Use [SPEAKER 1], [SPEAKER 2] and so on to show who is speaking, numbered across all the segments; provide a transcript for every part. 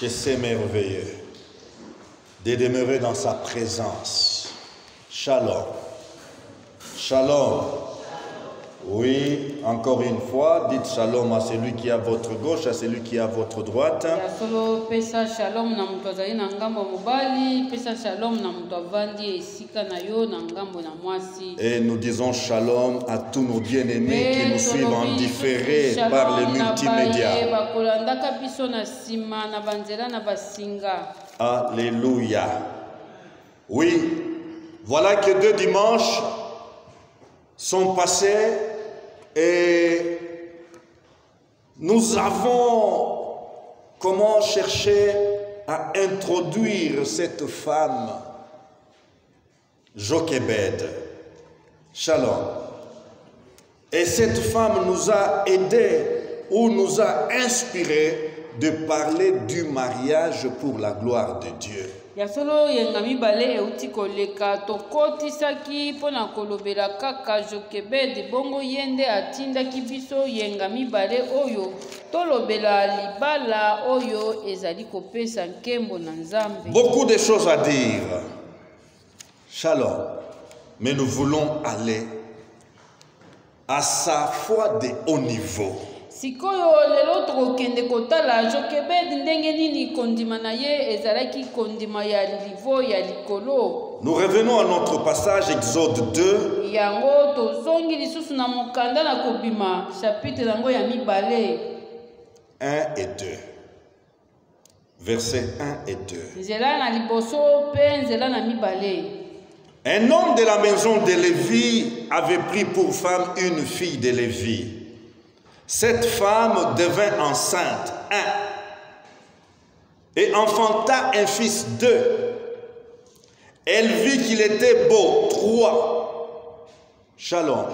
[SPEAKER 1] Que c'est merveilleux de demeurer dans sa présence. Shalom. Shalom. Oui, encore une fois, dites shalom à celui qui est à votre gauche, à celui qui est à votre droite. Et nous disons shalom à tous nos bien-aimés qui nous suivent en différé par les multimédias. Alléluia. Oui, voilà que 2 dimanches sont passés et nous avons comment chercher à introduire cette femme, Jochebed. Shalom. Et cette femme nous a aidés ou nous a inspirés de parler du mariage pour la gloire de Dieu.
[SPEAKER 2] Yasolo yengami bale euti koleka tokoti saki pona kolobela kaka Jochebed bongo yende atinda kibiso yengami bale oyo tolobela libala oyo ezali kopesa nkembo na Nzambe. Beaucoup
[SPEAKER 1] de choses à dire. Shalom. Mais nous voulons aller à sa foi de haut niveau.
[SPEAKER 2] Sikoyo lelo tokende kotala Jochebed ndenge nini kondima na ye ezalaki kondima ya livo ya likolo.
[SPEAKER 1] Nous revenons à notre passage Exode 2.
[SPEAKER 2] Yango tozongi lisusu na mokanda na kobima chapitre yango ya mibale
[SPEAKER 1] 1 et 2. Versets 1 et 2.
[SPEAKER 2] Nzela na liboso pe nzela na mibale.
[SPEAKER 1] Un homme de la maison de Lévi avait pris pour femme une fille de Lévi. Cette femme devint enceinte, 1, et enfanta un fils, 2. Elle vit qu'il était beau, 3. Shalom,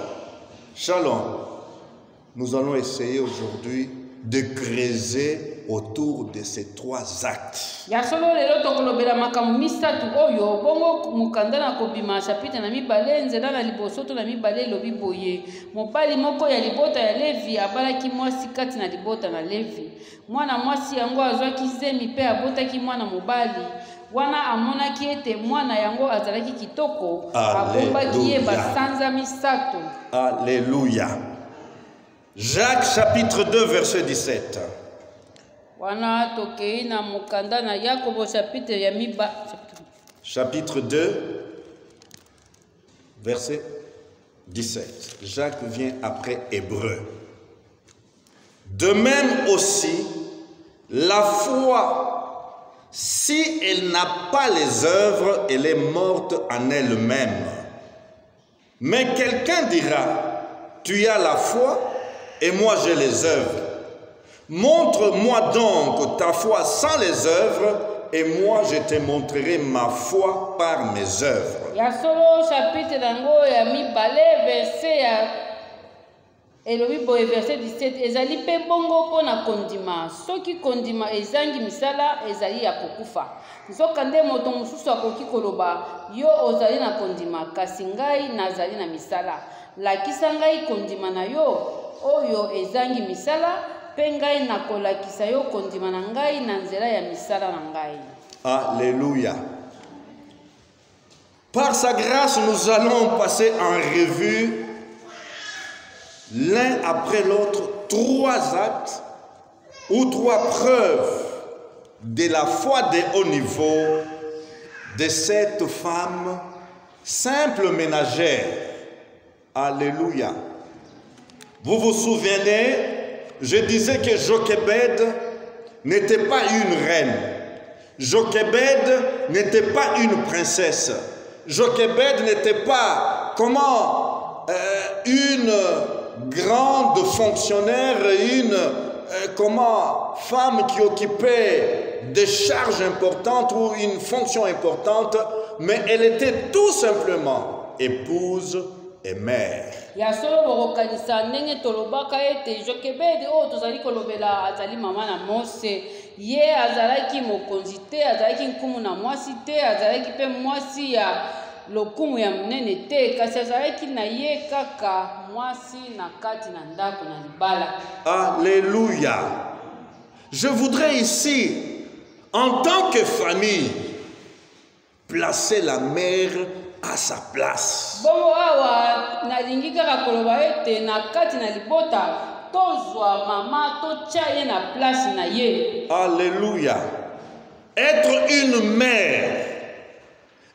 [SPEAKER 1] shalom. Nous allons essayer aujourd'hui de creuser autour de ces 3 actes.
[SPEAKER 2] Yasolo lelo tokolobela makambo misatu oyo bongo mukanda na kobima chapitre na mibale nzela na liboso to na mibale lobi boye mobali moko ya libota ya Levi abalaki mwasi kati na libota na Levi mwana mwasi yango azwaki zemi pe abotaki mwana mobali wana amonaki ete mwana yango azalaki kitoko abombaki ye basanza misato.
[SPEAKER 1] Alléluia. Jacques chapitre 2 verset 17. Chapitre 2 verset 17. Jacques vient après Hébreu. De même aussi, la foi, si elle n'a pas les œuvres, elle est morte en elle-même. Mais quelqu'un dira, tu as la foi et moi j'ai les œuvres. Montre-moi donc ta foi sans les œuvres, et moi je te montrerai ma foi par mes œuvres.
[SPEAKER 2] Yasolo chapitre dango ya mibale verset ya elobi boye verset 17 ezali pe bongo pona kondima soki kondima ezangi misala ezali ya kokufa nzoka nde moto mosusu akoki koloba yo ozali na kondima kasi ngai nazali na misala lakisa ngai kondima na yo oyo ezangi misala pe ngai nakolakisa yo kondima na ngai na nzela ya misala na ngai.
[SPEAKER 1] Alléluia. Par sa grâce, nous allons passer en revue l'un après l'autre 3 actes ou 3 preuves de la foi de haut niveau de cette femme simple ménagère. Alléluia. Vous vous souvenez, je disais que Jochebed n'était pas une reine. Jochebed n'était pas une princesse. Jochebed n'était pas une grande fonctionnaire, une femme qui occupait des charges importantes ou une fonction importante, mais elle était tout simplement épouse et mère.
[SPEAKER 2] Yasolo bokokanisa ndenge tolobaka ete Jochebed oyo tozali kolobela azali mama na Mose ye azalaki mokonzi te azalaki nkumu na mwasi te azalaki pe mwasi ya lokumu ya munene te kasi azalaki na ye kaka mwasi na kati na ndako na libala.
[SPEAKER 1] Alléluia. Je voudrais ici En tant que famille, placez la mère à sa place.
[SPEAKER 2] bongo awa nalingi kaka koloba ete na kati na libota tozwa mama totya ye na place na ye.
[SPEAKER 1] Alléluia. Être une mère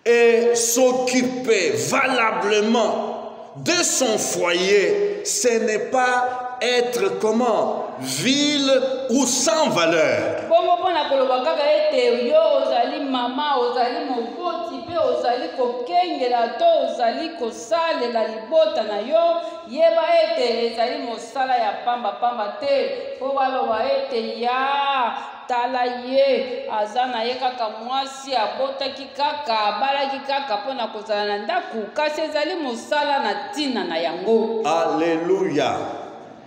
[SPEAKER 1] et s'occuper valablement de son foyer, ce n'est pas être comment? Vil ou sans valeur.
[SPEAKER 2] bongo mpona koloba kaka ete yo ozali mama ozali moboti mpe ozali kokengela to ozali kosalela libota na yo, yeba ete ezali mosala ya pamba te mpo baloba ete ya tala ye aza na ye kaka mwasi abotaki kaka abalaki kaka mpona kozala na ndako, kasi ezali mosala na ntina na yango.
[SPEAKER 1] Alléluia.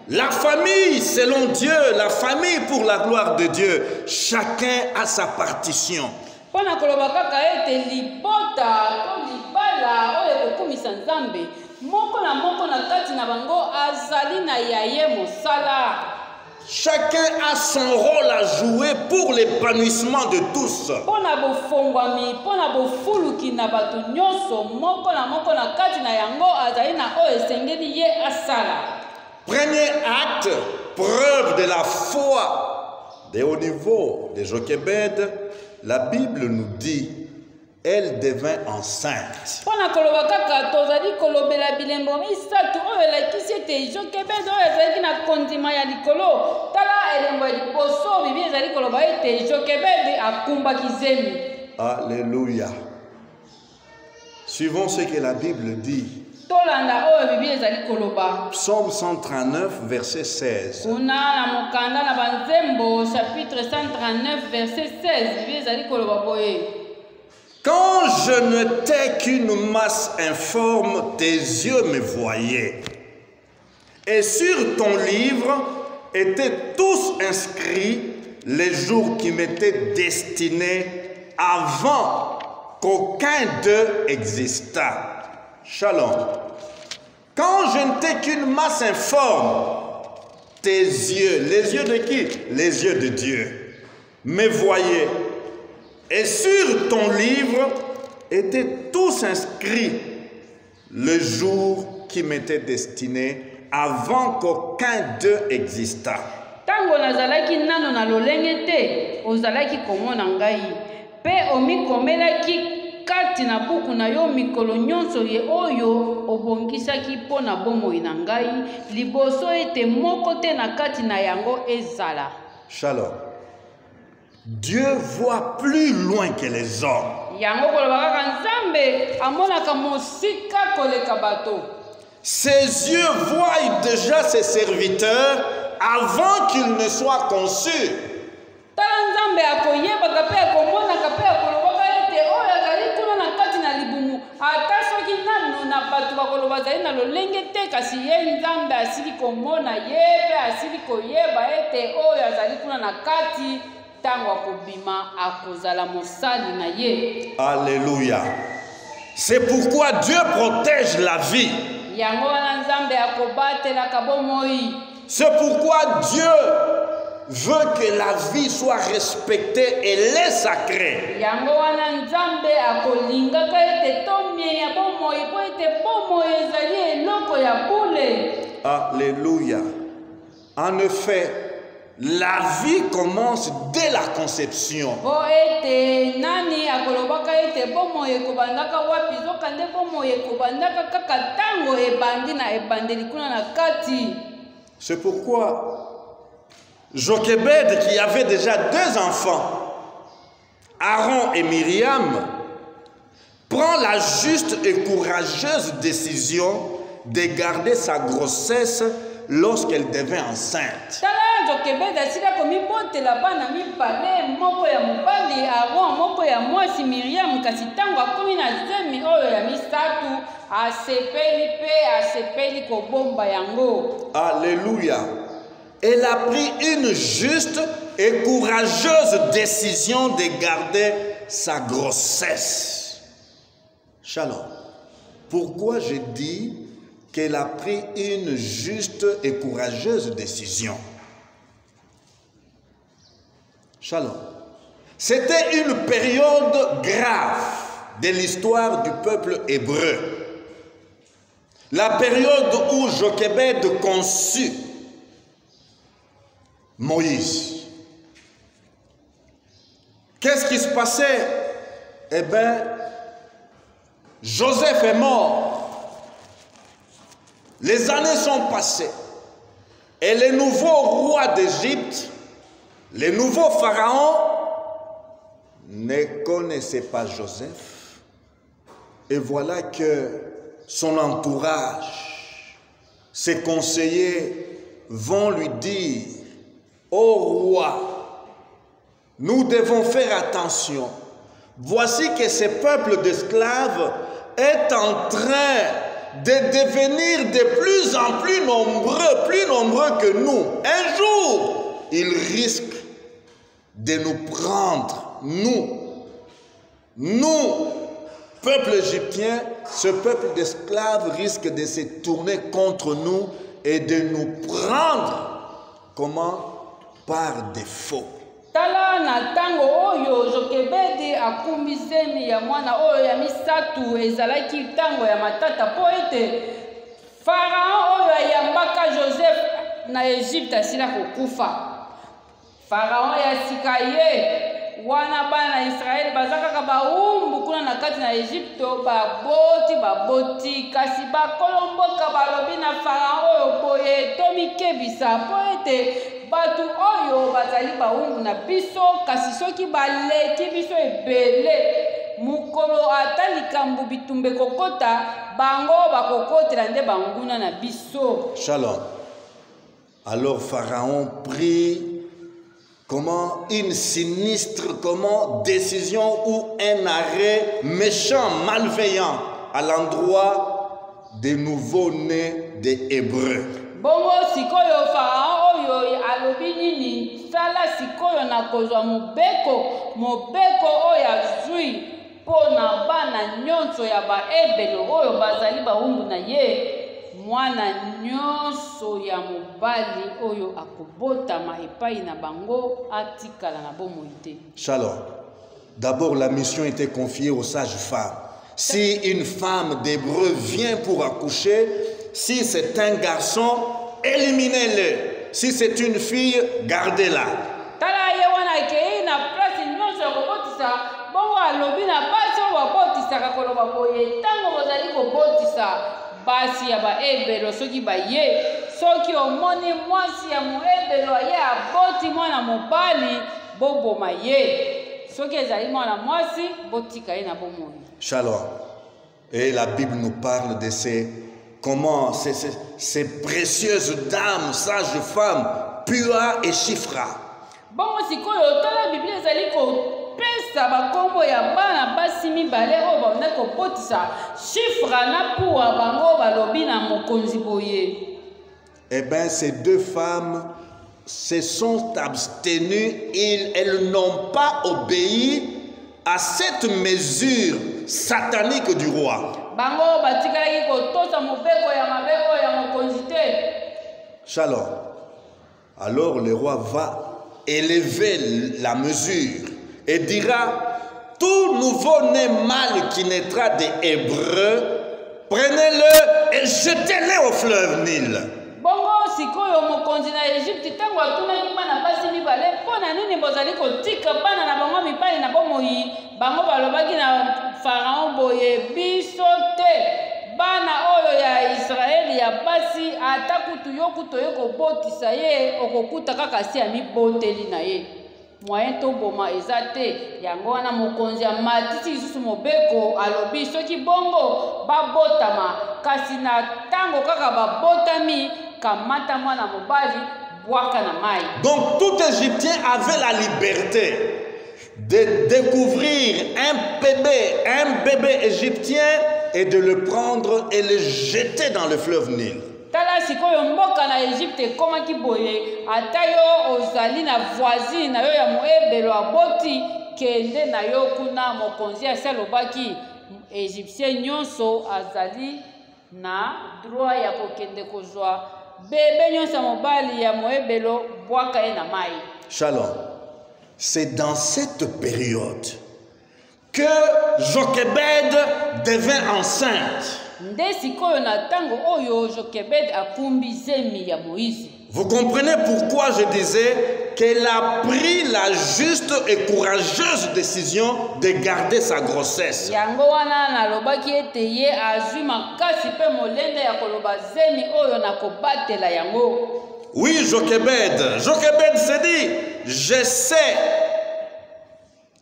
[SPEAKER 1] La famille selon Dieu, la famille pour la gloire de Dieu, chacun a sa partition.
[SPEAKER 2] Mpona koloba kaka ete libota to libala oyo ekokumisa Nzambe moko na moko na kati na bango azali na yaye mosala.
[SPEAKER 1] Chacun a son rôle à jouer pour l'épanouissement de tous.
[SPEAKER 2] Mpona bofongwami mpona bofuluki na bato nyonso moko na kati na yango azali na oyo esengeli ye asala.
[SPEAKER 1] Premier acte, preuve de la foi de haut niveau de Jochebed, la Bible nous dit, elle devint enceinte.
[SPEAKER 2] Mpona koloba kaka tozali kolobela bilembo misatu oyo elakisi ete Jochebed oyo ezalaki na kondima ya likolo. Tala elembo ya liboso Bible ezali koloba ete Jochebed akumbaki zemi.
[SPEAKER 1] Alléluia. Suivons ce que la Bible dit.
[SPEAKER 2] Tolanda oyo Bible ezali koloba.
[SPEAKER 1] Psaume 139, verset 16.
[SPEAKER 2] Kuna na mokanda na banzembo chapitre 139 verset 16 Bible ezali koloba boye.
[SPEAKER 1] Quand je n'étais qu'une masse informe, tes yeux me voyaient. Et sur ton livre étaient tous inscrits les jours qui m'étaient destinés avant qu'aucun d'eux existât. Shalom. Quand je n'étais qu'une masse informe, tes yeux, les yeux de qui? Les yeux de Dieu, me voyaient. Et sur ton livre étaient tous inscrits le jour qui m'était destiné avant qu'aucun d'eux existât.
[SPEAKER 2] Tango nazalaki nano na lolenge te ozalaki komona ngai pe omikomelaki kati na buku na yo mikolo nyonso ye oyo obongisaki mpo na bomoi na ngai liboso ete moko te na kati na yango ezala.
[SPEAKER 1] Shalom. Dieu voit plus loin que les hommes.
[SPEAKER 2] Yango koloba kaka Nzambe amonaka mosika koleka bato.
[SPEAKER 1] Ses yeux voient déjà ses serviteurs avant qu'ils ne soient conçus.
[SPEAKER 2] Tala Nzambe akoyebaka pe akomonaka pe akolobaka ete oyo azali kuna na kati na libumu ata soki nano na bato bakoloba azali na lolenge te, kasi ye Nzambe asili komona ye pe asili koyeba ete oyo azali kuna na kati tango akobima akozala mosali na ye.
[SPEAKER 1] Alléluia. C'est pourquoi Dieu protège la vie.
[SPEAKER 2] Yango wana Nzambe akobatelaka bomoi.
[SPEAKER 1] C'est pourquoi Dieu veut que la vie soit respectée et elle est sacrée.
[SPEAKER 2] Yango wana Nzambe akolingaka ete tomia bomoi po ete bomoi ezali eloko ya bule.
[SPEAKER 1] Alléluia. En effet, la vie commence dès la conception.
[SPEAKER 2] Po ete nani akolobaka ete bomoi ekobandaka wapi zokande bomoi ekobandaka kaka tango ebandi na ebandeli kuna na kati.
[SPEAKER 1] C'est pourquoi Jochebed, qui avait déjà 2 enfants, Aaron et Myriam, prend la juste et courageuse décision de garder sa grossesse lorsqu'elle devint enceinte.
[SPEAKER 2] Tala Jochebed asila komibotela bana mibale moko ya mobali Aaron moko ya mwasi Myriam, kasi tango akomi na zemi oyo ya misatu asepeli pe asepeli kobomba yango.
[SPEAKER 1] Alléluia. Elle a pris une juste et courageuse décision de garder sa grossesse. Shalom. Pourquoi je dis qu'elle a pris une juste et courageuse décision? Shalom. C'était une période grave de l'histoire du peuple hébreu. La période où Jochebed conçut Moïse. Qu'est-ce qui se passait? Eh bien, Joseph est mort. Les années sont passées. Et les nouveaux rois d'Égypte, les nouveaux pharaons, ne connaissaient pas Joseph. Et voilà que son entourage, ses conseillers vont lui dire: ô roi, nous devons faire attention. Voici que ce peuple d'esclaves est en train de devenir de plus en plus nombreux que nous. Un jour, il risque de nous prendre, nous, peuple égyptien, ce peuple d'esclaves risque de se tourner contre nous et de nous prendre, comment? Par défaut.
[SPEAKER 2] Tala na tango oyo Jochebed akumbi zemi ya mwana oyo ya misatu ezalaki tango ya matata po ete Pharaon oyo ayambaka Joseph na Egypte asila kokufa. Pharaon ya sika ye wana bana Israel bazaka baumbu kuna na kati na Egypte baboti kasi bakolomboka balobi na Pharaon oyo boye tomikebisa po ete batu oyo bazali baumbu na biso kasi soki baleki biso ebele mukolo ata likambo bitumbe kokota bango bakokotela nde banguna na biso.
[SPEAKER 1] Shalom. Alors Pharaon prit une sinistre décision ou un arrêt méchant, malveillant à l'endroit des nouveaux-nés des Hébreux.
[SPEAKER 2] Bongo sikoyo Pharaon oyo alobi nini sala sikoyo na kozwa mobeko oyo azwi pona bana nyonso ya baebelo oyo bazali baumbu na ye mwana nyonso ya mobali oyo akobotama epai na bango atikala na bomoi te.
[SPEAKER 1] Shalom. D'abord, la mission était confiée aux sages-femmes. Si une femme d'Hébreu vient pour accoucher, si c'est un garçon, éliminez-le. Si c'est une fille, gardez-la.
[SPEAKER 2] Tala ye wana ke na place nyonso kobotisa bongo alobi na basi oyo babotisa koloba boye tango bozali kobotisa basi ya baebelo soki baye soki omoni mwasi ya moebelo ye aboti mwana mobali boboma ye soki ezali mwana mwasi botika ye na bomoi.
[SPEAKER 1] Shalom. Et la Bible nous parle de ces précieuses dames, sages femmes, Pua et Shifra.
[SPEAKER 2] Bongo sikoyo tala Biblia ezali kopesa bakombo ya bana basi mibale oyo banda kobotisa Shifra na Pua bango balobi na mokonzi boye.
[SPEAKER 1] Eh bien, ces deux femmes se sont abstenues, elles n'ont pas obéi à cette mesure satanique du roi.
[SPEAKER 2] Bango batikalaki kotosa mobeko ya mabeko ya mokonzi te.
[SPEAKER 1] Shalom. Alors le roi va élever la mesure et dira: tout nouveau-né mâle qui naîtra des Hébreux, prenez-le et jetez-le au fleuve Nil.
[SPEAKER 2] Bongo sikoyo mokonzi na Egypte tango atunaki bana basi mibale mpona nini bozali kotika bana na bango mibali na bomoi bango balobaki na Pharaon boye biso te bana oyo ya Israeli ya basi ata kutu yo kobotisa ye okokuta kaka si ya miboteli na ye moyen to boma eza te yango wana mokonzi ya matisi lisusu mobeko alobi soki bongo babotama kasi na tango kaka babotami kamata mwana mobali bwaka na mai.
[SPEAKER 1] Donc tout Égyptien avait la liberté de découvrir un bébé égyptien et de le prendre et le jeter dans le fleuve Nil.
[SPEAKER 2] Tala sikoyo mboka na Egypte ekomaki boye ata yo ozali na voisine na yo ya moebelo aboti kende na yo kuna mokonzi asi alobaki Egyptien nyonso azali na droit ya kokende kozwa bebe nyonso mobali ya moebelo bwaka ye na mai.
[SPEAKER 1] Shalom. c'est dans cette période que Jochebed devint enceinte. Vous comprenez pourquoi je disais qu'elle a pris la juste et courageuse décision de garder sa grossesse. Oui, Jochebed s'est dit, je sais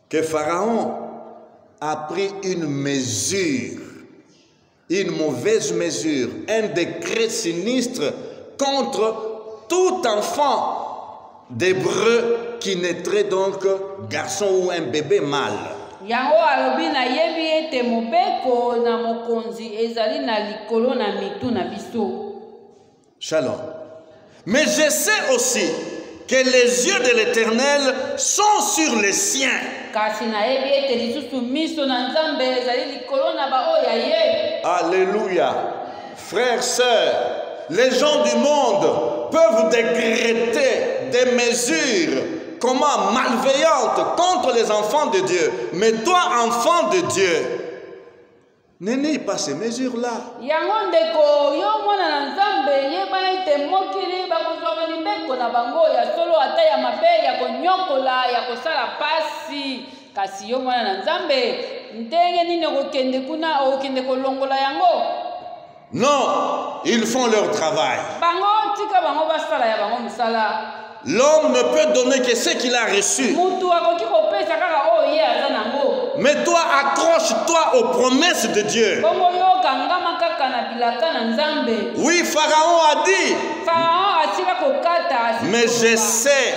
[SPEAKER 1] que Pharaon a pris une mesure, une mauvaise mesure, un décret sinistre contre tout enfant d'hébreu qui naîtrait donc garçon ou un bébé mâle. Shalom. Mais je sais aussi que les yeux de l'Éternel sont sur les siens. Alléluia. Frères, sœurs, les gens du monde peuvent décréter des mesures comment malveillantes contre les enfants de Dieu. Mais toi, enfant de Dieu, ne n'ayez pas ces mesures-là. Non, ils font leur travail. L'homme ne peut donner que ce qu'il a reçu. Mais toi, accroche-toi aux promesses de Dieu. Oui, Pharaon a dit. Mais je sais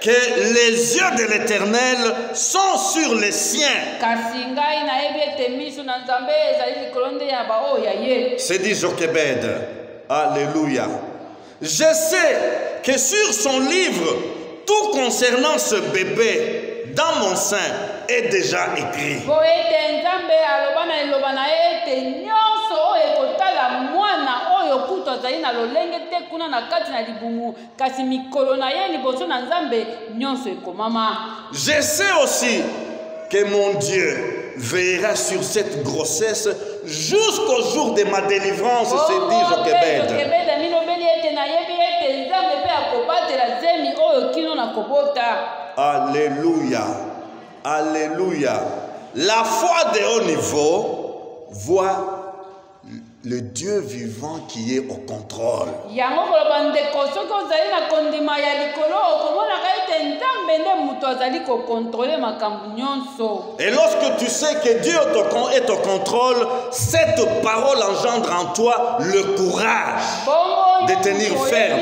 [SPEAKER 1] que les yeux de l'Éternel sont sur les siens. C'est dit Jochebed. Alléluia. Je sais que sur son livre, tout concernant ce bébé dans mon sein est déjà écrit. Je sais aussi que mon Dieu veillera sur cette grossesse jusqu'au jour de ma délivrance, c'est dit Jochebed. Alléluia. Alléluia. La foi de haut niveau voit le Dieu vivant qui est au contrôle. Et lorsque tu sais que Dieu est au contrôle, cette parole engendre en toi le courage de tenir ferme.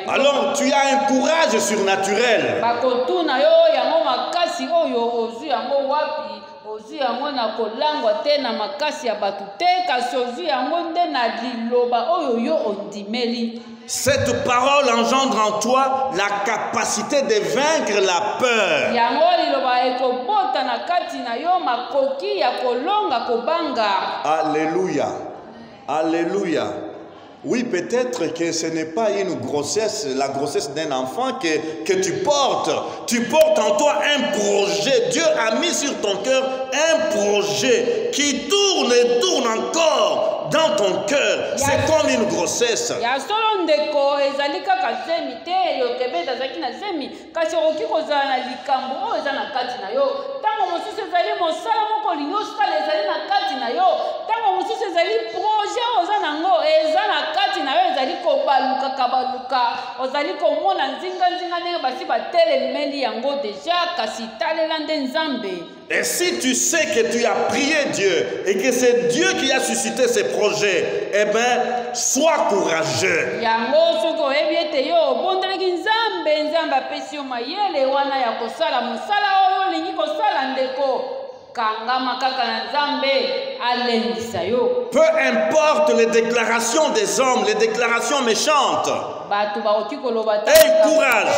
[SPEAKER 1] Alors tu as un courage surnaturel. Cette parole engendre en toi la capacité de vaincre la peur. Alléluia. Alléluia. Oui, peut-être que ce n'est pas une grossesse, la grossesse d'un enfant que tu portes. Tu portes en toi un projet. Dieu a mis sur ton cœur un projet qui tourne et tourne encore dans ton cœur. C'est comme une grossesse. Et si tu sais que tu as prié Dieu et que c'est Dieu qui a suscité ces projets, eh bien, sois courageux. Peu importe les déclarations des hommes, les déclarations méchantes. Aie courage.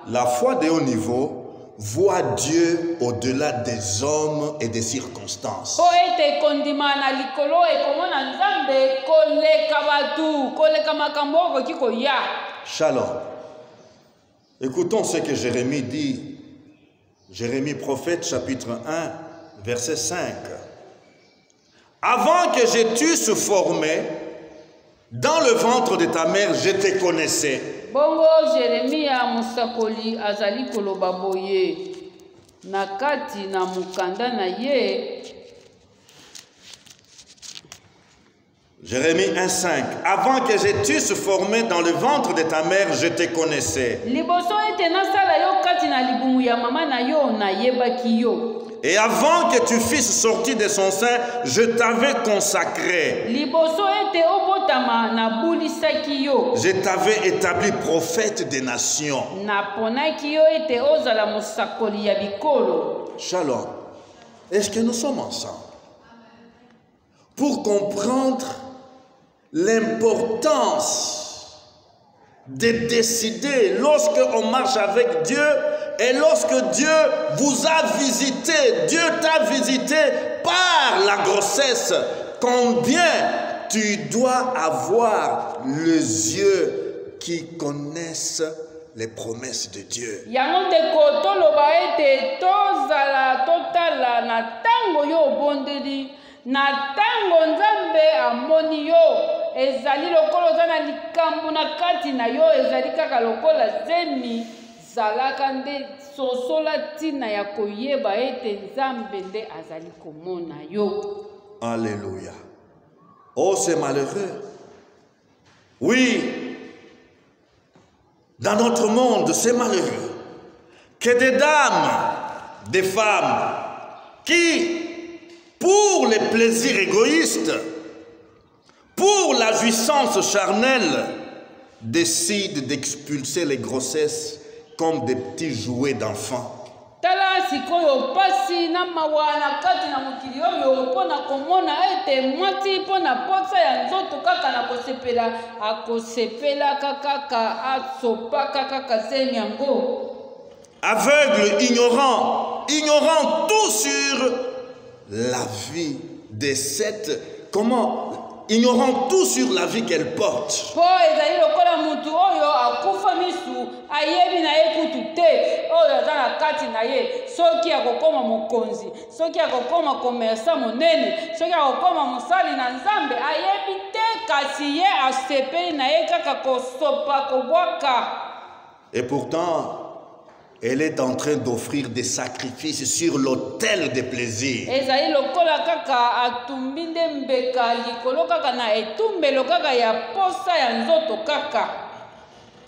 [SPEAKER 1] La foi de haut niveau vois Dieu au-delà des hommes et des circonstances.
[SPEAKER 2] Po ete kondima na likolo ekomona Nzambe koleka batu, koleka makambo okoki koya.
[SPEAKER 1] Shalom. Écoutons ce que Jérémie dit. Jérémie prophète chapitre 1 verset 5. Avant que je t'eusse formé dans le ventre de ta mère, je te connaissais.
[SPEAKER 2] Bongo Jeremia musakoli azali koloba boye na kati na mukanda na ye.
[SPEAKER 1] Jérémie 1,5. Avant que je t'eusse formé dans le ventre de ta mère, je te connaissais.
[SPEAKER 2] Liboso ete nasala yo kati na libumu ya mama na yo na yebaki yo.
[SPEAKER 1] Et avant que tu fisses sortir de son sein, je t'avais consacré.
[SPEAKER 2] Liboso ete obotama na bulisaki yo.
[SPEAKER 1] Je t'avais établi prophète des nations.
[SPEAKER 2] Na ponaki yo ete ozala musakoli ya bikolo.
[SPEAKER 1] Shalom. Est-ce que nous sommes ensemble? Pour comprendre l'importance de décider lorsque on marche avec Dieu et lorsque Dieu vous a visité, Dieu t'a visité par la grossesse, combien tu dois avoir les yeux qui connaissent les promesses de Dieu.
[SPEAKER 2] Yango ndeko toloba ete tozala totala na tango yo bondeli na tango Nzambe amoni yo ezali lokolo za na likambo na kati na yo ezali kaka lokola zemi zalaka nde sosola tina ya koyeba ete Nzambe nde azali komona yo.
[SPEAKER 1] Alléluia. Oh, c'est malheureux. Oui, dans notre monde, c'est malheureux que des dames, des femmes qui, pour les plaisirs égoïstes, pour la jouissance charnelle, décident d'expulser les grossesses comme des petits jouets d'enfants.
[SPEAKER 2] Tala sikoyo pasi na mawana kati na mukili oyo pona komona ete mwati pona posa ya nzoto kaka na kosepela akosepela kaka atsopa kaka zemi yango.
[SPEAKER 1] Aveugle, ignorant tout sur la vie de cette, ignorant tout sur la vie qu'elle porte.
[SPEAKER 2] Po ezali lokola mutu oyo akufa misu ayebi na ye kutu te oyo aza na kati na ye soki akokoma mokonzi soki akokoma komersa monene soki akokoma mosali na Nzambe ayebi te kasi ye asepeli na ye kaka kosopa kobwaka.
[SPEAKER 1] Et pourtant elle est en train d'offrir des sacrifices sur l'autel des plaisirs.
[SPEAKER 2] Ezali lokola kaka atumbi nde mbeka likolo kaka na etumbelo kaka ya posa ya nzoto kaka.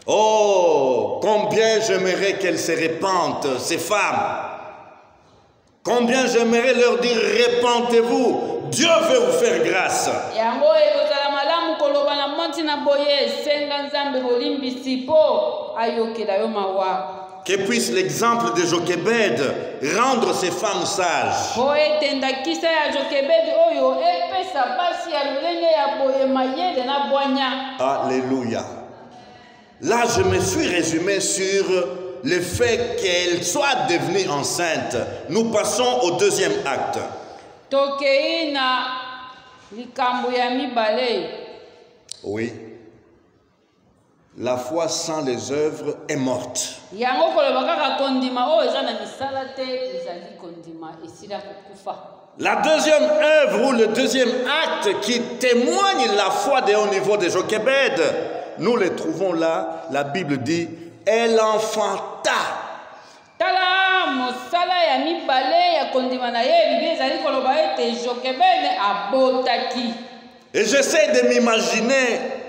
[SPEAKER 1] Oh, combien j'aimerais qu'elles se répandent, ces femmes. Combien j'aimerais leur dire, répentez-vous, Dieu veut vous faire grâce.
[SPEAKER 2] Yango ekozala malamu koloba na monti na boye senga Nzambe bolimbisi po ayokela yo mawa.
[SPEAKER 1] Que puisse l'exemple de Jochebed rendre ces femmes sages.
[SPEAKER 2] Po etendakisa ya Jochebed oyo epesa basi ya lolenge ya boye mayele na bwanya.
[SPEAKER 1] Alléluia. Là, je me suis résumé sur le fait qu'elle soit devenue enceinte. Nous passons au deuxième acte.
[SPEAKER 2] Tokei na likambo ya mibale.
[SPEAKER 1] Oui. La foi sans les œuvres est morte.
[SPEAKER 2] Yango koloba kaka kondima oyo eza na misala te ezali kondima esila kokufa.
[SPEAKER 1] La deuxième œuvre ou le deuxième acte qui témoigne la foi de haut niveau de Jochebed, nous le trouvons là, la Bible dit, elle enfanta.
[SPEAKER 2] Tala mosala ya mibale ya kondima na ye Bible ezali koloba ete Jochebed abotaki.
[SPEAKER 1] Et j'essaie de m'imaginer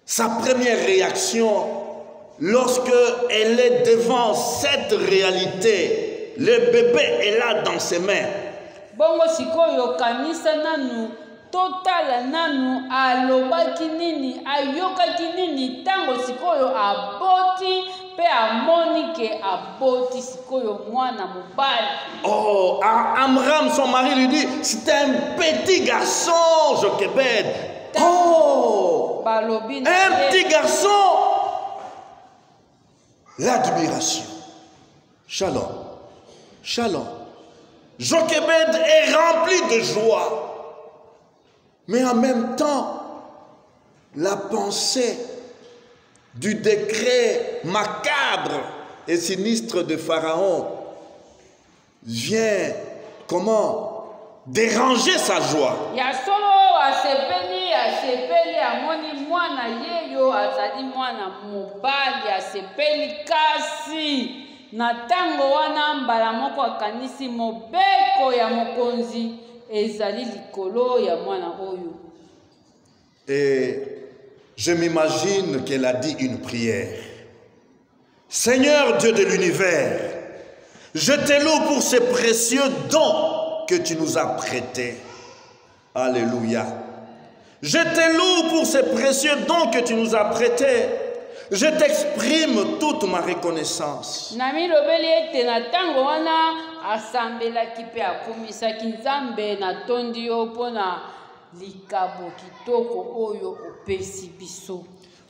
[SPEAKER 1] sa première réaction lorsque elle est devant cette réalité. Le bébé est là dans ses mains.
[SPEAKER 2] Bongo sikoyo kanisa nanu totala nanu alobaki nini ayokaki nini tango sikoyo aboti pe amoni ke aboti sikoyo mwana mobali.
[SPEAKER 1] Oh, Amram son mari lui dit c'est un petit garçon Jochebed. Oh, un petit garçon. L'admiration. Shalom. Shalom. Jochebed est rempli de joie. Mais en même temps, la pensée du décret macabre et sinistre de Pharaon vient, comment, déranger sa joie.
[SPEAKER 2] asepeli amoni mwana yeyo azali mwana mobali asepeli kasi na tango wana mbala moko akanisi mobeko ya mokonzi ezali likolo ya mwana oyo.
[SPEAKER 1] Et je m'imagine qu'elle a dit une prière. Seigneur Dieu de l'univers, je te loue pour ces précieux dons que tu nous as prêtés. Alléluia. Je te loue pour ces précieux dons que tu nous as prêtés. Je t'exprime toute ma reconnaissance.
[SPEAKER 2] Nami lobeli ete na tango wana asambelaki pe akumisaki Nzambe na tondi yo mpona likabo kitoko oyo opesi biso.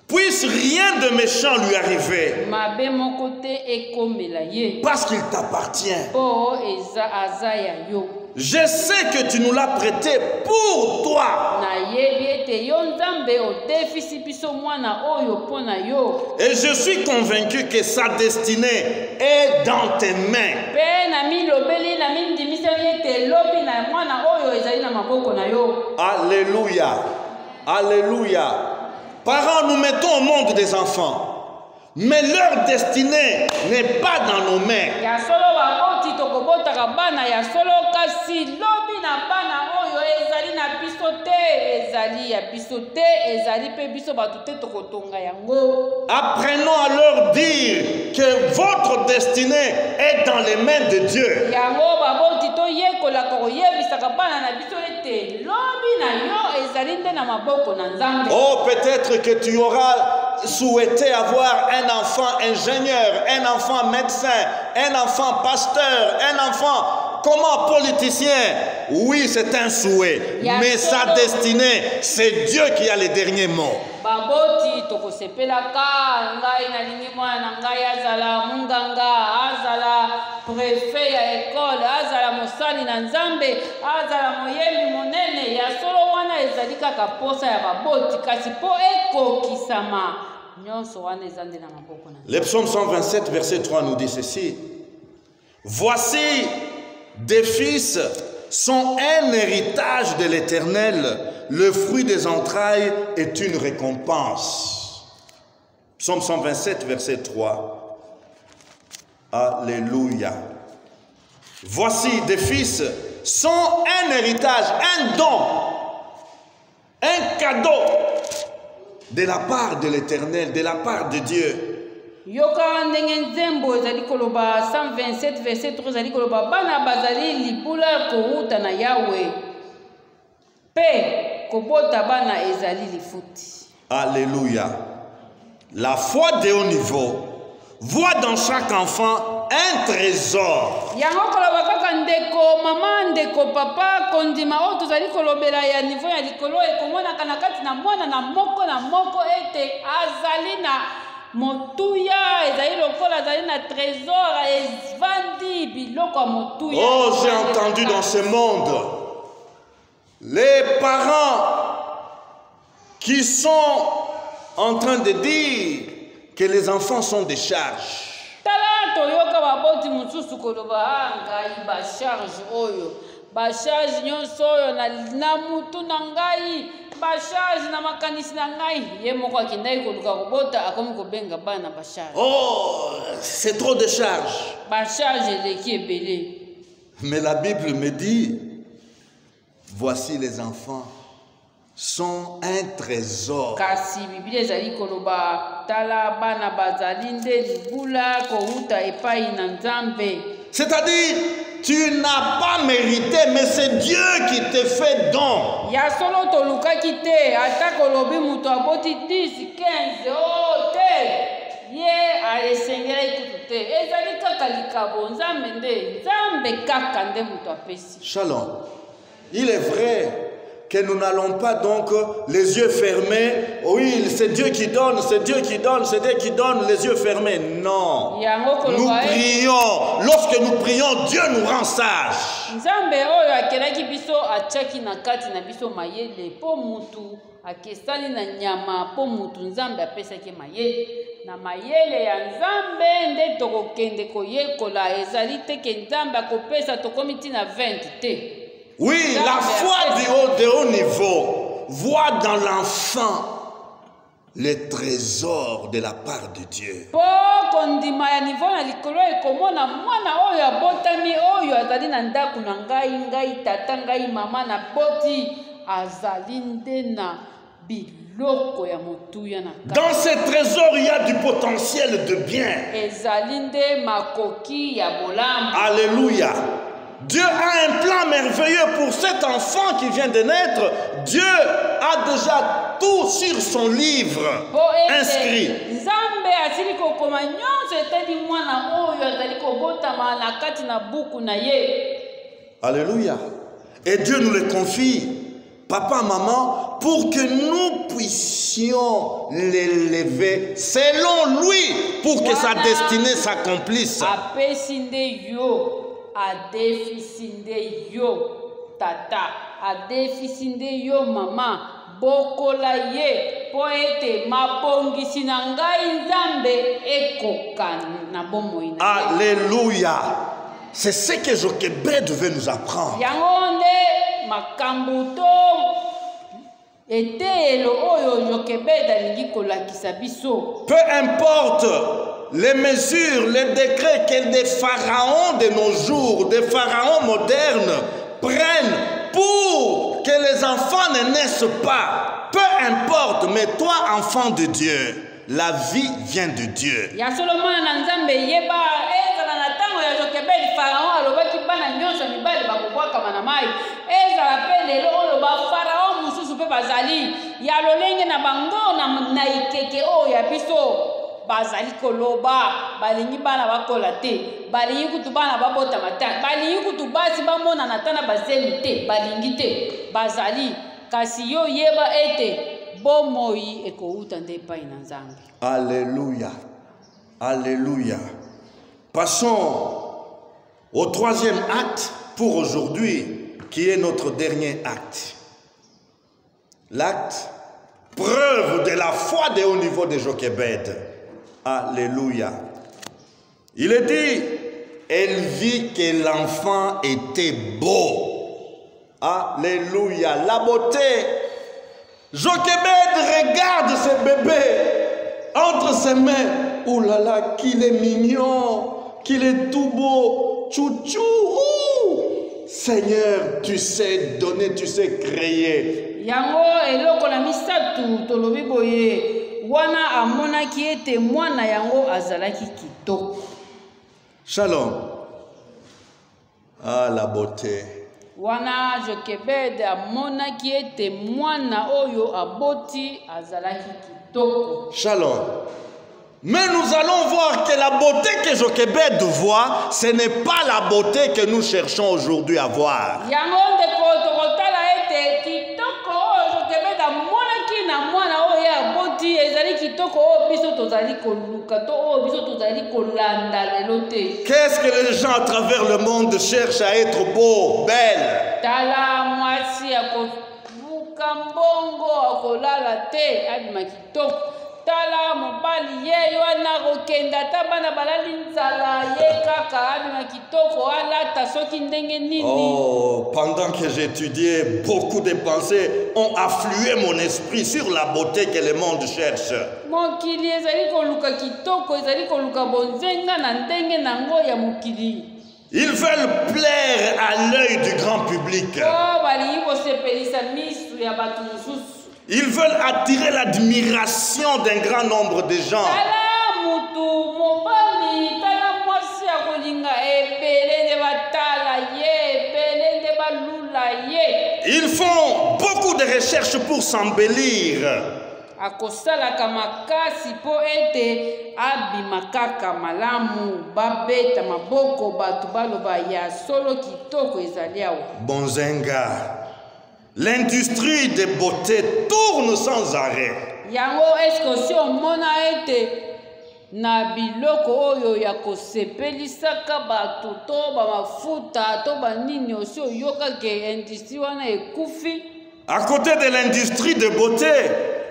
[SPEAKER 1] Puisse rien de méchant lui arriver.
[SPEAKER 2] Mabe moko te ekomela ye.
[SPEAKER 1] Parce qu'il t'appartient.
[SPEAKER 2] Po eza azaya yo.
[SPEAKER 1] Je sais que tu nous l'as prêté pour toi. Et je suis convaincu que sa destinée est dans tes mains. Alléluia. Alléluia. Parents, nous mettons au monde des enfants, mais leur destinée n'est pas dans nos mains. Apprenons à leur dire que votre destinée est dans les mains de Dieu. Oh, peut-être que tu auras souhaité avoir un enfant ingénieur, un enfant médecin, un enfant pasteur, un enfant comment politicien. Oui, c'est un souhait, mais sa destinée, c'est Dieu qui a les derniers mots.
[SPEAKER 2] Baboti tokosepelaka ngai nalingi mwana ngai azala munganga azala préfet ya école azala mosali na Nzambe azala moyembi monene ya solo wana ezali kaka posa ya baboti kasi po ekokisama nyonso wana ezande na maboko na.
[SPEAKER 1] Le psaume 127 verset 3 nous dit ceci: voici des fils sont un héritage de l'Éternel, le fruit des entrailles est une récompense. Psaume 127, verset 3. Alléluia. Voici des fils sont un héritage, un don, un cadeau de la part de l'Éternel, de la part de Dieu.
[SPEAKER 2] Yoka ndenge nzembo ezali koloba 127 verset 3 ezali koloba bana bazali libula kouta na Yahweh pe kobota bana ezali lifuti.
[SPEAKER 1] Alléluia. La foi de haut niveau voit dans chaque enfant un trésor.
[SPEAKER 2] Yango koloba kaka ndeko mama ndeko papa kondima o tozali kolobela ya niveau ya likolo ekomona kana kati na mwana na moko ete azali na motuya ezali lokola azali na trésor ezvandi biloko motuya.
[SPEAKER 1] Oh, j'ai entendu dans ce monde les parents qui sont en train de dire que les enfants sont des charges.
[SPEAKER 2] Tala toyoka baboti mususu koloba ngai ba charge oyo ba charge nyonso oyo na mutu na ngai ba charge na makanisi na ngai ye moko akindai koluka kobota akomi kobenga bana ba charge.
[SPEAKER 1] Oh, c'est trop de charges.
[SPEAKER 2] Ba charge eleki ebele.
[SPEAKER 1] Mais la Bible me dit, voici les enfants sont un trésor.
[SPEAKER 2] Kasi Biblia ezali koloba tala bana bazali nde libula kouta epai na Nzambe.
[SPEAKER 1] C'est-à-dire, tu n'as pas mérité, mais c'est Dieu qui te fait don.
[SPEAKER 2] Ya solo toluka kite ata kolobi muto aboti 10 15 o te ye alesengela ikutu te ezali kaka likabo Nzambe kaka nde muto apesi.
[SPEAKER 1] Shalom. Il est vrai que nous n'allons pas donc les yeux fermés. Oui, c'est Dieu qui donne, c'est Dieu qui donne, c'est Dieu qui donne, les yeux fermés. Non. Nous prions. Lorsque nous prions, Dieu nous rend sages.
[SPEAKER 2] Nzambe oyo akelaki biso achaki na kati na biso mayele po mutu akesali na nyama po mutu Nzambe apesaki mayele na mayele ya Nzambe nde tokokende koyekola ezali te ke Nzambe akopesa tokomi ntina 20 te.
[SPEAKER 1] Oui, la foi de haut niveau voit dans l'enfant les trésors de la part de Dieu.
[SPEAKER 2] Po kondima ya niveau na likolo ekomona mwana oyo abotami oyo azali na ndako na ngai tata ngai mama na boti azali nde na biloko ya motuya na kati.
[SPEAKER 1] Dans ces trésors, il y a du potentiel de bien.
[SPEAKER 2] Ezali nde makoki ya bolamu.
[SPEAKER 1] Alléluia. Dieu a un plan merveilleux pour cet enfant qui vient de naître. Dieu a déjà tout sur son livre inscrit.
[SPEAKER 2] Nzambe asili kokoma nyonso etali mwana oyo azali kobotama na kati na buku na ye.
[SPEAKER 1] Alléluia. Et Dieu nous le confie, papa, maman, pour que nous puissions l'élever selon lui, pour que sa destinée s'accomplisse.
[SPEAKER 2] Apesinde yo. Adefisinde yo tata, adefisinde yo mama, bokola ye po ete mabongisi na ngai Nzambe ekoka na bomoi na.
[SPEAKER 1] Alléluia. C'est ce que Jochebed veut nous apprendre.
[SPEAKER 2] Yango nde makambo to etelo oyo Jochebed alingi kolakisa biso.
[SPEAKER 1] Peu importe les mesures, les décrets que des pharaons de nos jours, des pharaons modernes prennent pour que les enfants ne naissent pas. Peu importe, mais toi, enfant de Dieu, la vie vient de Dieu.
[SPEAKER 2] Ya Solomon na Nzambe yeba ezala na tango ya Jochebed pharaon alobaki bana nyonso mibali bakobwaka na mai. Ezala pe lelo oyo ba pharaon mususu pe bazali ya lolenge na bango na ikeke oyo ya biso. Bazali koloba balingi bana bakola te balingi kutu bana babota mata balingi kutu basi bamona na tana bazemi te balingi te bazali kasi yo yeba ete bomoi ekouta nde pai na Nzambe.
[SPEAKER 1] Alléluia. Alléluia. Passons au troisième acte pour aujourd'hui, qui est notre dernier acte. L'acte preuve de la foi de haut niveau de Jochebed. Alléluia. Il est dit, elle vit que l'enfant était beau. Alléluia. La beauté. Jochebed regarde ce bébé entre ses mains. Oh là là, qu'il est mignon, qu'il est tout beau. Chouchou. Seigneur, tu sais donner, tu sais créer.
[SPEAKER 2] Yango eloko na misatu tolobi boye. Wana amonaki ete mwana yango azalaki kitoko.
[SPEAKER 1] Shalom. Ah, la beauté.
[SPEAKER 2] Wana Jochebed amonaki ete mwana oyo aboti azalaki kitoko.
[SPEAKER 1] Shalom. Mais nous allons voir que la beauté que Jochebed voit, ce n'est pas la beauté que nous cherchons aujourd'hui à voir.
[SPEAKER 2] Yango ndeko tokotala ete kitoko oyo Jochebed amonaki na mwana oyo aboti ezali kitoko oyo biso tozali koluka to oyo biso tozali kolanda lelo te.
[SPEAKER 1] Qu'est-ce que les gens à travers le monde cherchent à être beaux, belles?
[SPEAKER 2] Tala mwasi akovuka mbongo akolala te abima kitoko. Tala mobali ye wana kokenda ta bana balali nzala ye kaka abima kitoko alata soki ndenge nini.
[SPEAKER 1] Oh, pendant que j'étudiais, beaucoup de pensées ont afflué mon esprit sur la beauté que le monde cherche.
[SPEAKER 2] Mokili ezali koluka kitoko ezali koluka bonzenga na ndenge nango ya mokili.
[SPEAKER 1] Ils veulent plaire à l'œil du grand public.
[SPEAKER 2] Oh bali kosepelisa misu ya bato mosusu.
[SPEAKER 1] Ils veulent attirer l'admiration d'un grand nombre de gens. Ils font beaucoup de recherches pour s'embellir.
[SPEAKER 2] Akosalaka makasi po ete abimakaka malamu babeta maboko batu baloba ya solo kitoko ezali awa.
[SPEAKER 1] Bonzenga. L'industrie des beautés tourne sans arrêt.
[SPEAKER 2] Yango eske si omona ete na biloko oyo ya kosepelisaka bato to bamafuta to banini osi oyoka ke industrie wana ekufi.
[SPEAKER 1] À côté de l'industrie de beauté,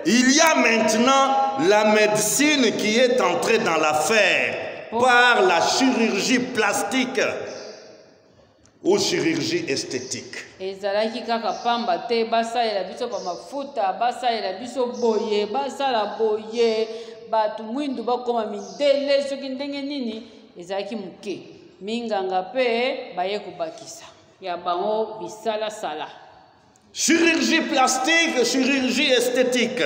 [SPEAKER 1] il y a maintenant la médecine qui est entrée dans l'affaire par la chirurgie plastique ou chirurgie esthétique.
[SPEAKER 2] Ezalaki kaka pamba te basalela biso bamafuta basalela biso boye basala boye bato mwindu bakoma mindele soki ndenge nini ezalaki muke minganga pe baye kobakisa ya bango bisala sala.
[SPEAKER 1] Chirurgie plastique, chirurgie esthétique,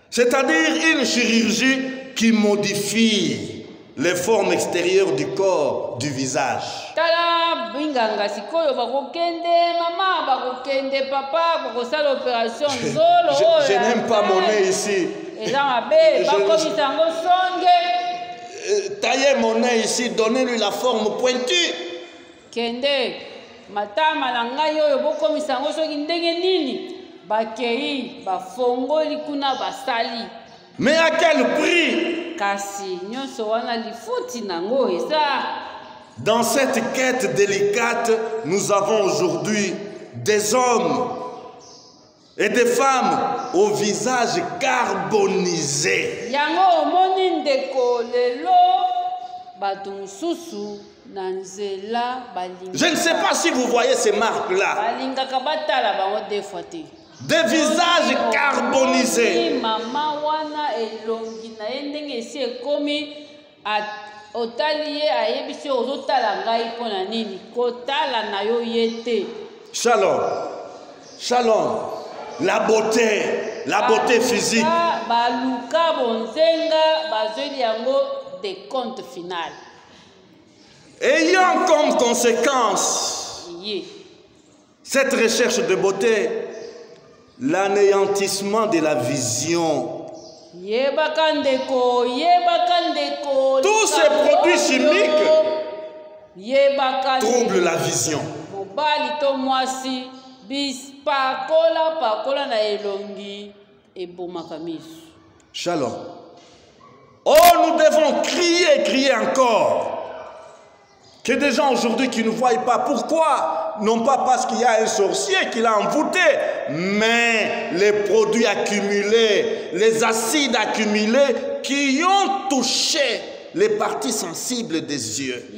[SPEAKER 1] c'est-à-dire une chirurgie qui modifie les formes extérieures du corps, du visage.
[SPEAKER 2] Tala binganga sikoyo bakokende mama bakokende papa bakosala opération zolo.
[SPEAKER 1] Je n'aime pas mon nez ici. Taillez mon nez ici, donnez-lui la forme pointue.
[SPEAKER 2] Kende matama na ngai oyo bokomisa ngo soki ndenge nini bakei bafongoli kuna basali.
[SPEAKER 1] Mais à quel prix?
[SPEAKER 2] Kasi nyonso wana lifuti nango eza.
[SPEAKER 1] Dans cette quête délicate, nous avons aujourd'hui des hommes et des femmes au visage carbonisé.
[SPEAKER 2] Yango omoni ndeko lelo bato mususu na nzela balinga.
[SPEAKER 1] Je ne sais pas si vous voyez ces marques-là.
[SPEAKER 2] Balingaka batala bango deux fois te.
[SPEAKER 1] Des visages carbonisés.
[SPEAKER 2] Mama wana elongi na ndenge esi ekomi otali ye ayebisi ozotala ngai mpona nini kotala na yo ye te.
[SPEAKER 1] Shalom. Shalom. La beauté physique.
[SPEAKER 2] Baluka bonzenga bazeli yango des comptes finales.
[SPEAKER 1] Ayant comme conséquence cette recherche de beauté, l'anéantissement de la vision. Tous ces produits chimiques troublent la vision. Shalom. Oh, nous devons crier encore. Que des gens aujourd'hui qui ne voient pas. Pourquoi? Non pas parce qu'il y a un sorcier qui l'a envoûté, mais les produits accumulés, les acides accumulés qui ont touché les parties sensibles des yeux.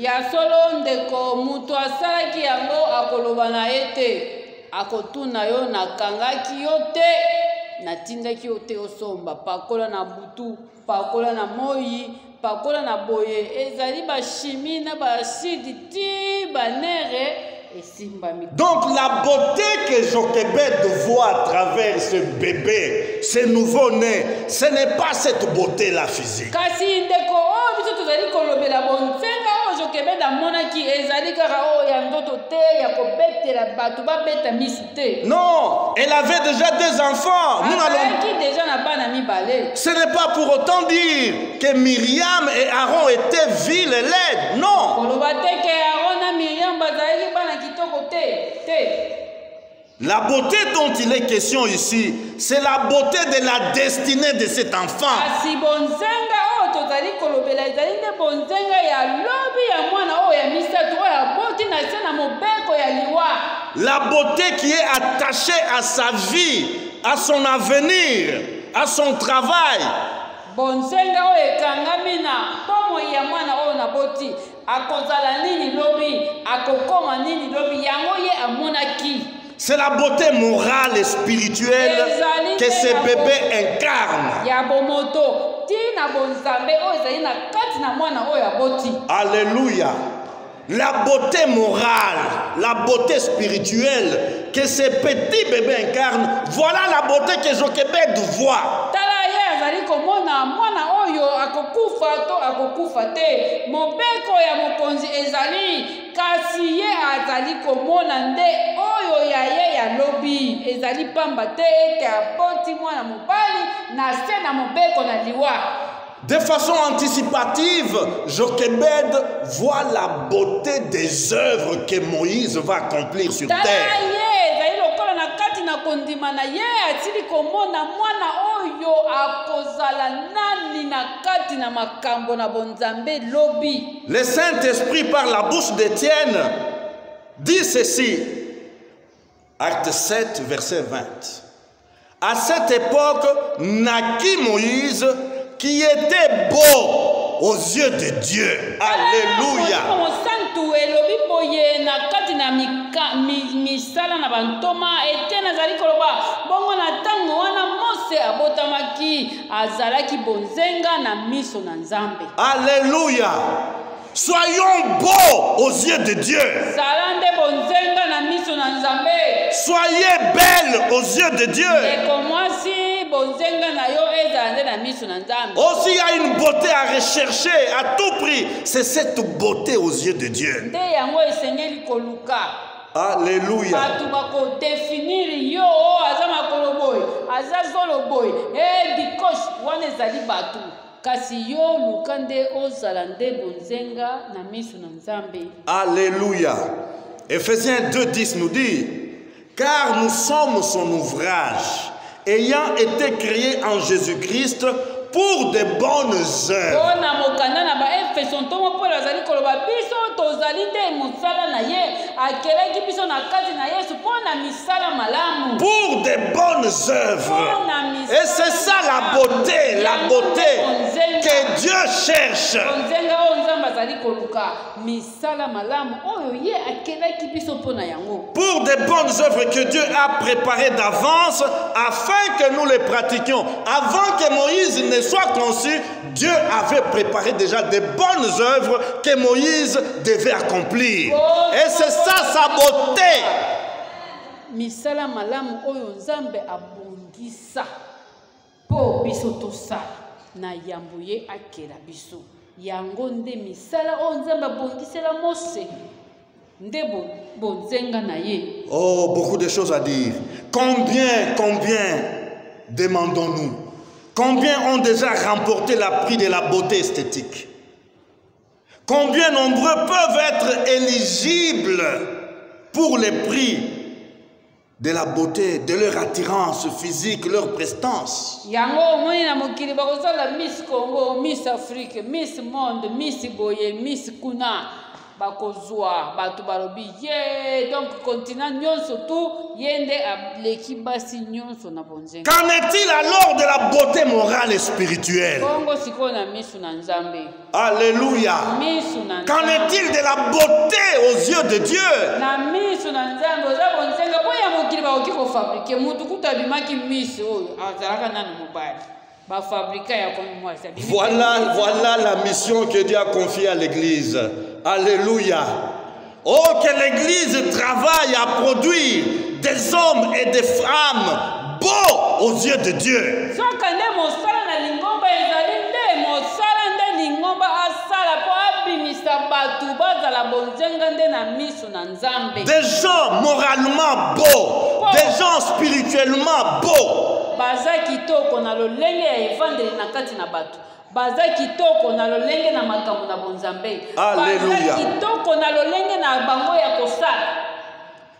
[SPEAKER 2] Natindaki yo te osomba pakola na butu pakola na moyi pakola na boye ezali ba chimie na ba acide ti banere esimbami.
[SPEAKER 1] Donc la beauté que Jochebed voit à travers ce bébé, ce nouveau-né, ce n'est pas cette beauté-là physique.
[SPEAKER 2] Kasi ndeko o biso tozali kolobela bonzenga o Jochebed amonaki ezali kaka o ya ndoto te ya kobetela bato babeta misi te.
[SPEAKER 1] Non, elle avait déjà deux enfants. Nous allons...
[SPEAKER 2] déjà na bana mibale.
[SPEAKER 1] Ce n'est pas pour autant dire que Myriam et Aaron étaient vils et laides. Non.
[SPEAKER 2] Koloba te ke Aaron na Myriam bazali bana kitoko te.
[SPEAKER 1] La beauté dont il est question ici, c'est la beauté de la destinée de cet enfant.
[SPEAKER 2] Asi bonzenga o tozali kolobela ezali nde bonzenga ya lobi ya mwana o ya misatu o ya boti na se na mobeko ya liwa.
[SPEAKER 1] La beauté qui est attachée à sa vie, à son avenir, à son travail.
[SPEAKER 2] Bonzenga o ekangami na tomo ya mwana o na boti akozala nini lobi akokoma nini lobi yango ye amonaki.
[SPEAKER 1] C'est la beauté morale et spirituelle que ce bébé incarne. Alléluia. La beauté morale, la beauté spirituelle que ce petit bébé incarne, voilà la beauté que Jochebed voit.
[SPEAKER 2] Kasi ye azali komona nde oyo ya ye ya lobi ezali pamba te ete apoti mwana mobali na se na mobeko na liwa.
[SPEAKER 1] De façon anticipative, Jochebed voit la beauté des œuvres que Moïse va accomplir sur terre.
[SPEAKER 2] Ezali lokola na kati kondima na ye atili komona mwana oyo akozala nani na kati na makambo na bonzambe lobi.
[SPEAKER 1] Le Saint-Esprit par la bouche d'Étienne dit ceci. Acte 7, verset 20. À cette époque naquit Moïse qui était beau aux yeux de Dieu. Alléluia. Alléluia. Soyons beaux aux yeux de Dieu. Soyez belles aux yeux de Dieu. Aussi, il y a une beauté à rechercher à tout prix. C'est cette beauté aux yeux de Dieu. Alléluia. Alléluia. Ephésiens 2:10 nous dit, car nous sommes son ouvrage, ayant été créés en Jésus-Christ pour de bonnes œuvres. Pour de bonnes œuvres. Et c'est ça la beauté que Dieu cherche. Pour de bonnes œuvres que Dieu a préparées d'avance afin que nous les pratiquions. Avant que Moïse ne soit conçu, Dieu avait préparé déjà de bonnes œuvres que Moïse devait accomplir. Et c'est ça sa beauté.
[SPEAKER 2] Misala malamu oyo nzambe abongisa po biso tosala na yambuye akela biso yango nde misala oyo nzambe abongisela Mose nde bonzenga na ye.
[SPEAKER 1] Oh, beaucoup de choses à dire. Combien demandons-nous? Combien ont déjà remporté la prix de la beauté esthétique? Combien nombreux peuvent être éligibles pour les prix de la beauté, de leur attirance physique, leur prestance?
[SPEAKER 2] Yango moni na mokili bakozala Miss Congo, Miss Afrique, Miss Monde, Miss Boye, Miss Kuna bakozwa batu balobi ye donc continent nyonso tout yende ableki basi nyonso na bonzenga.
[SPEAKER 1] Qu'en est-il alors de la beauté morale et spirituelle?
[SPEAKER 2] Bongo siko na misu na nzambe.
[SPEAKER 1] Alléluia.
[SPEAKER 2] Misu na nzambe.
[SPEAKER 1] Qu'en est-il de la beauté aux yeux de Dieu?
[SPEAKER 2] Na misu na nzambe oza bonzenga boya mokili ba okiko fabriquer mutu kutabimaki misu oyo azalaka nanu mobali.
[SPEAKER 1] Voilà la mission que Dieu a confiée à l'Église. Alléluia. Oh, que l'Église travaille à produire des hommes et des femmes beaux aux yeux de Dieu. Des gens moralement beaux, des gens spirituellement beaux.
[SPEAKER 2] Baza kitoko na lolenge ya evangeli na kati na bato. Baza kitoko na lolenge na makambo na bonzambe.
[SPEAKER 1] Alléluia.
[SPEAKER 2] Baza kitoko na lolenge na bango ya kosala.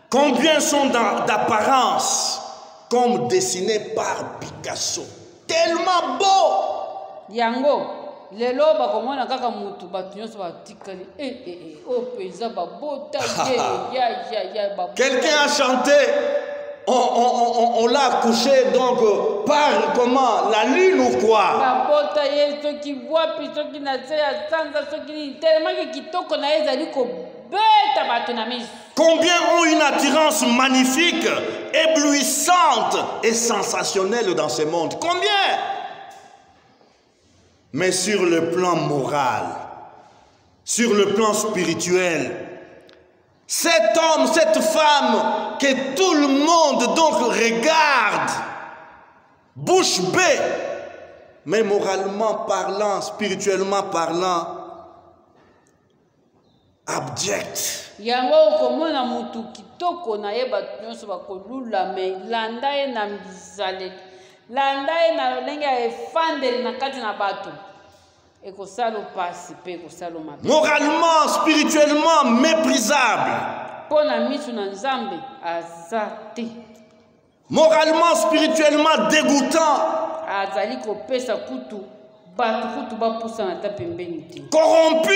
[SPEAKER 1] Combien sont d'apparence comme dessinés par Picasso? Tellement beau.
[SPEAKER 2] Yango lelo bakomona kaka mutu bato nyonso batikali o peza babota ya babota.
[SPEAKER 1] Quelqu'un a chanté. On l'a accouché donc par comment? La lune ou quoi? Combien ont une attirance magnifique, éblouissante et sensationnelle dans ce monde? Combien? Mais sur le plan moral, sur le plan spirituel, cet homme, cette femme que tout le monde donc regarde, bouche bée, mais moralement parlant, spirituellement parlant, abject.
[SPEAKER 2] Yango komona mutu kitoko na yeba nyonso bakolula me landa ye na mbizale landa ye na lolenge efandeli na kati na bato.
[SPEAKER 1] Moralement, spirituellement méprisable. moralement, spirituellement dégoûtant,
[SPEAKER 2] azali kopesa kutu batu kutu bapusa na ta pembeni te,
[SPEAKER 1] corrompu,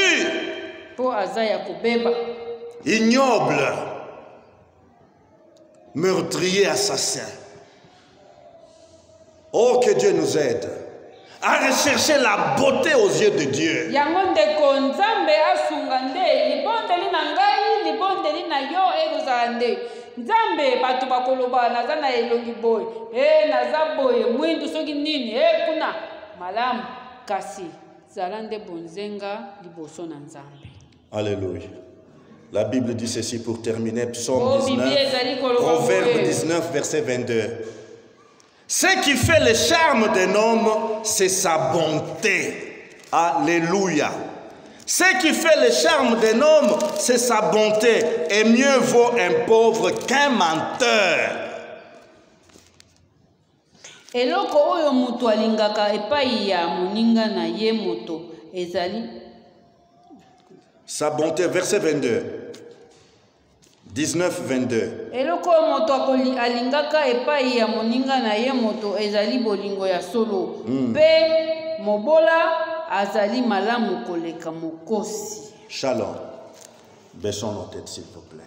[SPEAKER 2] po azaya kobeba,
[SPEAKER 1] ignoble, meurtrier, assassin. Oh, que Dieu nous aide à rechercher la beauté aux yeux de Dieu.
[SPEAKER 2] Yango ndeko nzambe asunga nde libondeli na ngai libondeli na yo ekozala nde nzambe bato bakoloba naza na elongi boye naza boye mwindu soki nini kuna malamu kasi zala nde bonzenga liboso na nzambe.
[SPEAKER 1] Alléluia. La Bible dit ceci pour terminer, Psaume 19,
[SPEAKER 2] Bible,
[SPEAKER 1] Proverbe 19, verset 22. Ce qui fait le charme d'un homme, c'est sa bonté. Alléluia. Ce qui fait le charme d'un homme, c'est sa bonté. Et mieux vaut un pauvre qu'un menteur.
[SPEAKER 2] Eloko oyo mutu alingaka epai ya moninga na ye moto ezali.
[SPEAKER 1] Sa bonté, verset 22. 19, 22.
[SPEAKER 2] Eloko moto alingaka epai ya moninga na ye moto ezali bolingo ya solo. Pe mobola azali malamu koleka mokosi.
[SPEAKER 1] Shalom. Baissons nos têtes s'il vous plaît.